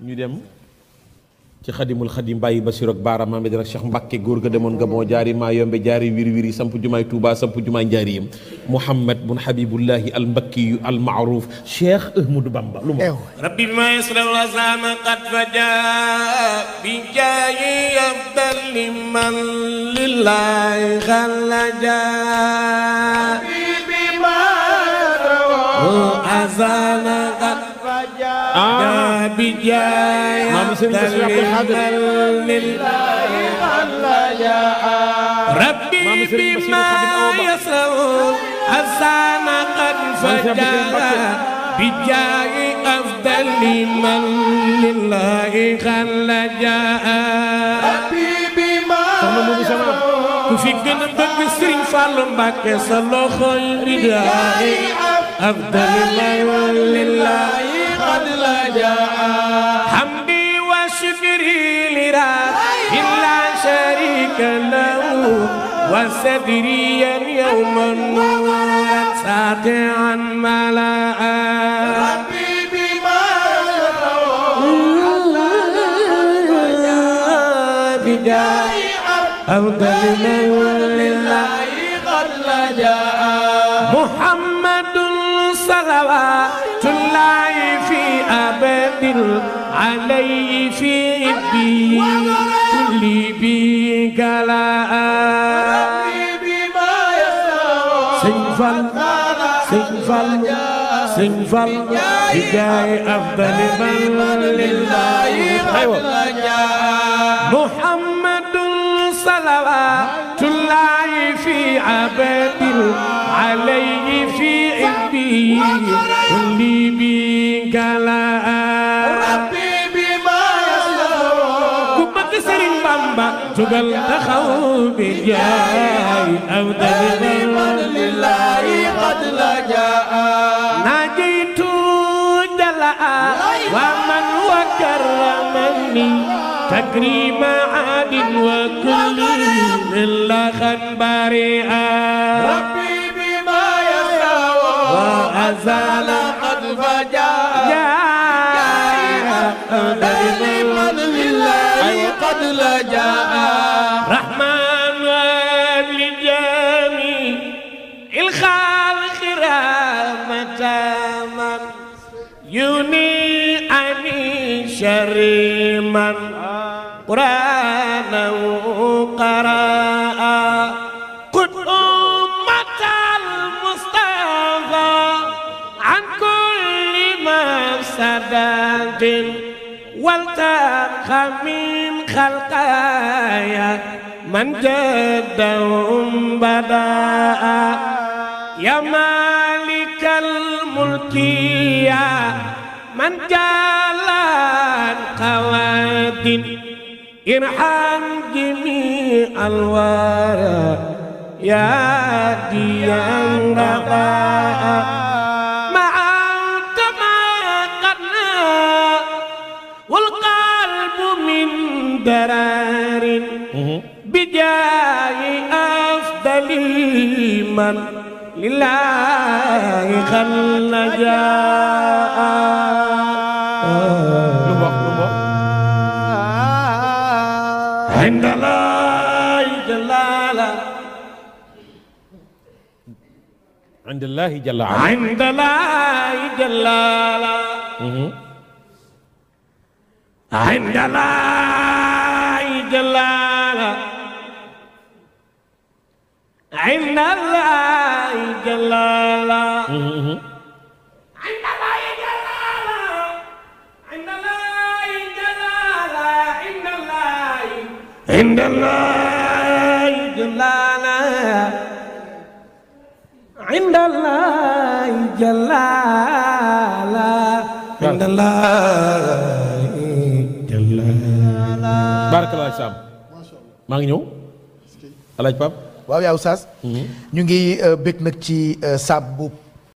ñu dem ci xadimul xadim bàyyi Basiru ak Baara Maam Medina Cheikh Mbacke góor ga demoon nga moo jaari maa yombe jaari wiri wiri samp jumaay Touba samp jumaay Njaariyam Mouhamed bun Habibullahi al Mbakkiyu al Maaruf Cheikh Ahmadou Bamba lu ma rabbi ma yasra wa sama qad faja bi jaayi abdal liman lillahi khalaja bi ma azana qad faja bi jaayi lillahi khalaja rabbi bima yasra azana qad faja بجاي أفضل من لله خلجا حبيبي ما كفي جنب بسرين فالم باك سلو خير أفضل من لله خلجا حمدي وشكري لله لا شريك له وصدري اليوم نورا ساطعا ملأ ربي بما بجاه أفضل من لله قد لجأ محمد صلوات الله في أبد عليه في كل بكلاء سنفل بجاي أفضل من لله خلجا محمد صلوات الله في عبد عليه في عبده كل بكلاء ربي بما يسر كبك سرين بامبا جبل تخو بجاي أفضل من لله قد لجأ ناجيت جلاء ومن وكرمني تكريم عاد وكل إلا خنبريئا ربي بما يسر وأزال قد فجاء من لله قد لجأ رحمن للجميع الخالق رحمة من يني عني شر من قرآنه قرأ قد أمة المصطفى عن كل مفسدة والتقى من خلقايا من جدهم بدأ يا مالك الملك يا من جعل القواد ارحم جميع الورى يا ديان رباء مع تماقنا والقلب من درار بجاه أفضل من لله خلجا عند الله جلالا عند الله جل وعلا عند الله جلالا عند الله جلالا عند الله جلالا عند الله جلالا عند الله جلالا عند الله جلالا عند الله جلالا عند الله جلالا barakallahu Sam maa ngi ñëw alaaj Pape waaw yaa Oustaz ñu ngi bëgg nag ci saab bu